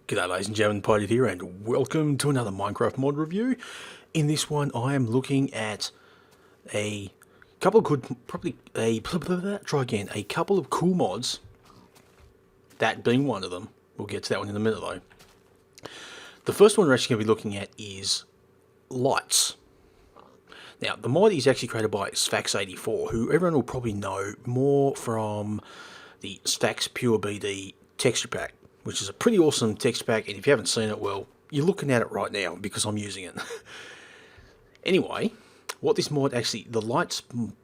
G'day ladies and gentlemen, Piedudeaus here and welcome to another Minecraft mod review. In this one I am looking at a couple of a couple of cool mods, that being one of them. We'll get to that one in a minute though. The first one we're actually going to be looking at is lights. Now the mod is actually created by Sfax84, who everyone will probably know more from the Sfax Pure BD texture pack, which is a pretty awesome texture pack, and if you haven't seen it, well, you're looking at it right now because I'm using it. Anyway, what this mod actually, the lights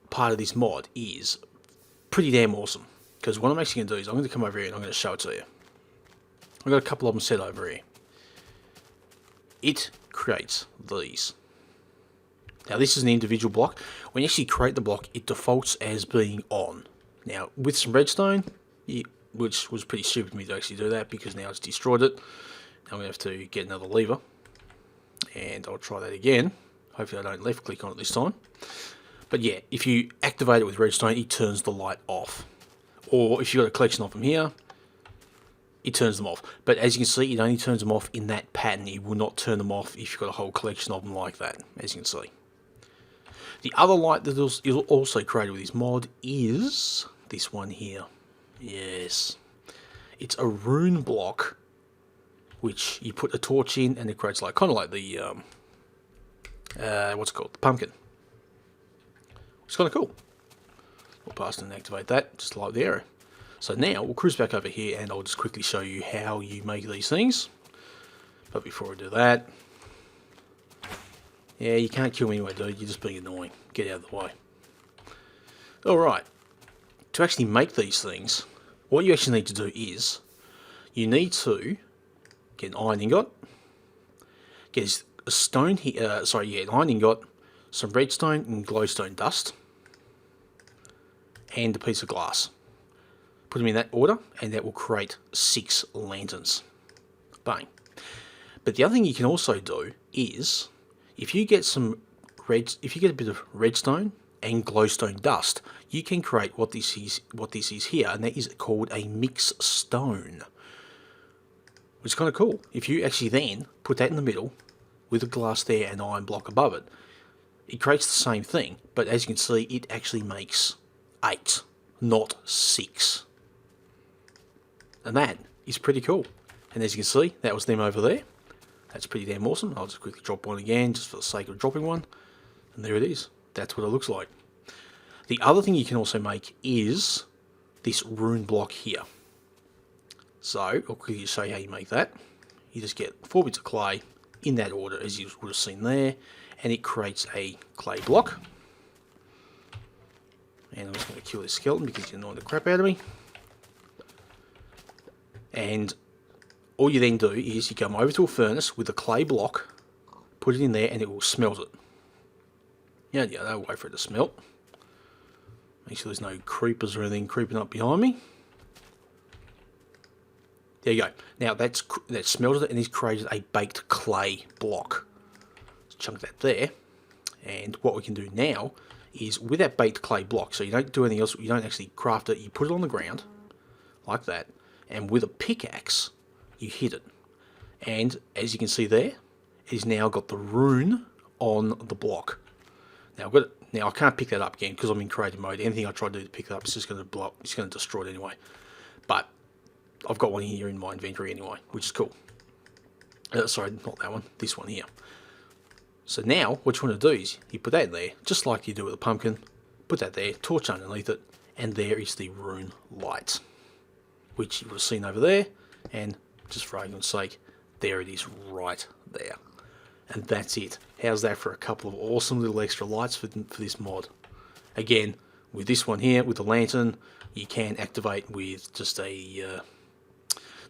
part of this mod is pretty damn awesome, because what I'm actually going to do is I'm going to come over here and I'm going to show it to you. I've got a couple of them set over here. It creates these. Now this is an individual block. When you actually create the block, it defaults as being on. Now with some redstone, which was pretty stupid of me to actually do that because now it's destroyed it. Now I'm going to have to get another lever, and I'll try that again. Hopefully I don't left click on it this time. But yeah, if you activate it with redstone, it turns the light off. Or if you've got a collection of them here, it turns them off. But as you can see, it only turns them off in that pattern. It will not turn them off if you've got a whole collection of them like that, as you can see. The other light that is also created with this mod is this one here. Yes. It's a rune block, which you put a torch in and it creates like, kind of like the, what's it called? The pumpkin. It's kind of cool. We'll pass and activate that, just like the arrow. So now we'll cruise back over here and I'll just quickly show you how you make these things. But before we do that, yeah, you can't kill me anyway, dude. You're just being annoying. Get out of the way. Alright. To actually make these things, what you actually need to do is, you need to get an iron ingot, get a stone here, an iron ingot, some redstone and glowstone dust, and a piece of glass. Put them in that order, and that will create 6 lanterns. Bang. But the other thing you can also do is, if you get a bit of redstone and glowstone dust, you can create what this is here, and that is called a mix stone, which is kind of cool. If you actually then put that in the middle with a glass there and iron block above it, it creates the same thing, but as you can see, it actually makes 8, not 6. And that is pretty cool. And as you can see, that was them over there. That's pretty damn awesome. I'll just quickly drop one again, just for the sake of dropping one. And there it is. That's what it looks like. The other thing you can also make is this rune block here. So, I'll quickly show you how you make that. You just get 4 bits of clay in that order, as you would have seen there, and it creates a clay block. And I'm just going to kill this skeleton because you're annoying the crap out of me. And all you then do is you come over to a furnace with a clay block, put it in there, and it will smelt it. Yeah, no way for it to smelt. Make sure there's no creepers or anything creeping up behind me. There you go. Now that's smelted it and it's created a baked clay block. Let's chunk that there. And what we can do now is with that baked clay block, so you don't do anything else, you don't actually craft it, you put it on the ground, like that, and with a pickaxe, you hit it. And as you can see there, it has now got the rune on the block. Now I can't pick that up again because I'm in creative mode. Anything I try to do to pick it up is just going to blow up. It's going to destroy it anyway. But I've got one here in my inventory anyway, which is cool. Sorry, not that one. This one here. So now what you want to do is you put that in there, just like you do with a pumpkin. Put that there, torch underneath it, and there is the rune light, which you would have seen over there. And just for argument's sake, there it is right there. And that's it. How's that for a couple of awesome little extra lights for this mod? Again, with this one here, with the lantern, you can activate with just a...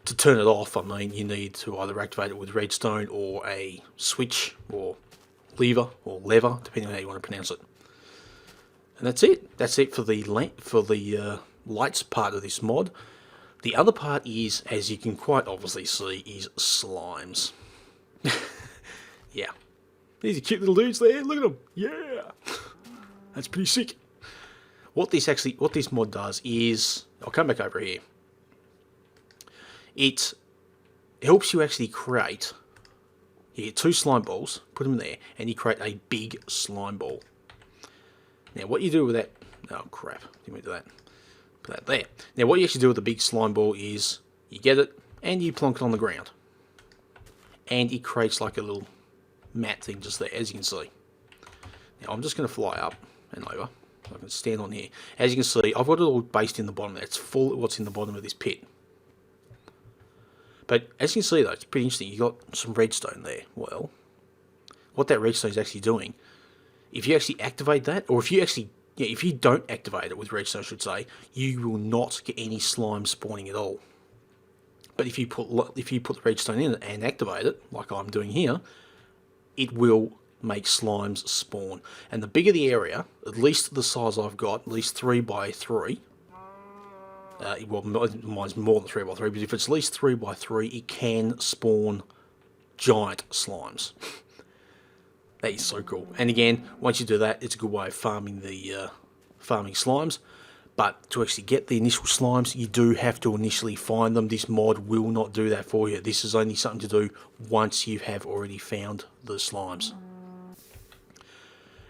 to turn it off, I mean, you need to either activate it with redstone or a switch or lever, depending on how you want to pronounce it. And that's it. That's it for the lights part of this mod. The other part is, as you can quite obviously see, is slimes. Yeah. These are cute little dudes there. Look at them. Yeah. That's pretty sick. What this mod does is, I'll come back over here. It helps you actually create. You get 2 slime balls, put them there, and you create a big slime ball. Now, what you do with that... Oh, crap. Didn't mean to do that. Put that there. Now, what you actually do with the big slime ball is you get it, and you plonk it on the ground. And it creates like a little mat thing just there, as you can see. Now, I'm just going to fly up and over. So I can stand on here. As you can see, I've got it all based in the bottom there. It's full of what's in the bottom of this pit. But as you can see, though, it's pretty interesting. You've got some redstone there. Well, what that redstone is actually doing, if you actually activate that, or if you actually, yeah, if you don't activate it with redstone, I should say, you will not get any slime spawning at all. But if you put the redstone in it and activate it, like I'm doing here, it will make slimes spawn. And the bigger the area, at least the size I've got, at least 3 by 3. Well, mine's more than 3 by 3, but if it's at least 3 by 3, it can spawn giant slimes. That is so cool. And again, once you do that, it's a good way of farming the farming slimes. But to actually get the initial slimes, you do have to initially find them. This mod will not do that for you. This is only something to do once you have already found the slimes.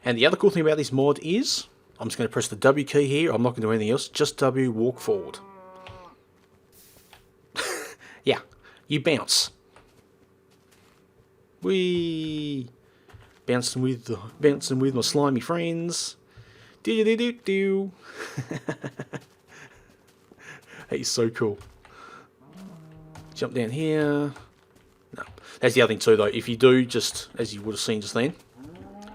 And the other cool thing about this mod is, I'm just going to press the W key here. I'm not going to do anything else. Just W, walk forward. Yeah, you bounce. Whee! Bouncing with my slimy friends. Do. That is so cool. Jump down here. No, that's the other thing too, though. If you do, just as you would have seen just then,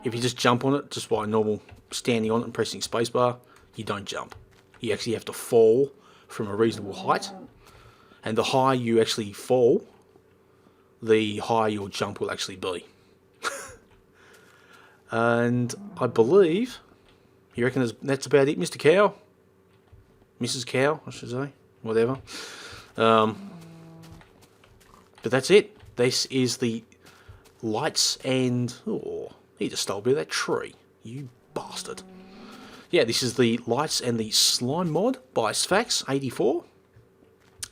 if you just jump on it just by normal standing on it and pressing spacebar, you don't jump. You actually have to fall from a reasonable height, and the higher you actually fall, the higher your jump will actually be. And I believe, you reckon that's about it, Mr. Cow? Mrs. Cow, I should say. Whatever. But that's it. This is the lights and... Oh, he just stole a bit of that tree. You bastard. Yeah, this is the lights and the slime mod by Sphax84.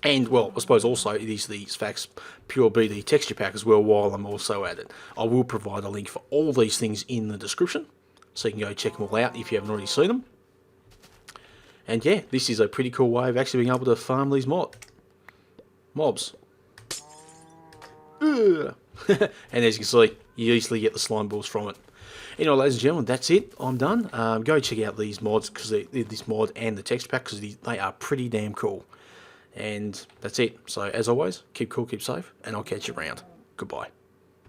And, well, I suppose also it is the Sphax Pure BD texture pack as well while I'm also at it. I will provide a link for all these things in the description, so you can go check them all out if you haven't already seen them. And yeah, this is a pretty cool way of actually being able to farm these mobs. And as you can see, you easily get the slime balls from it. Anyway, ladies and gentlemen, that's it. I'm done. Go check out these mods, because this mod and the texture pack, because they are pretty damn cool. And that's it. So, as always, keep cool, keep safe, and I'll catch you around. Goodbye.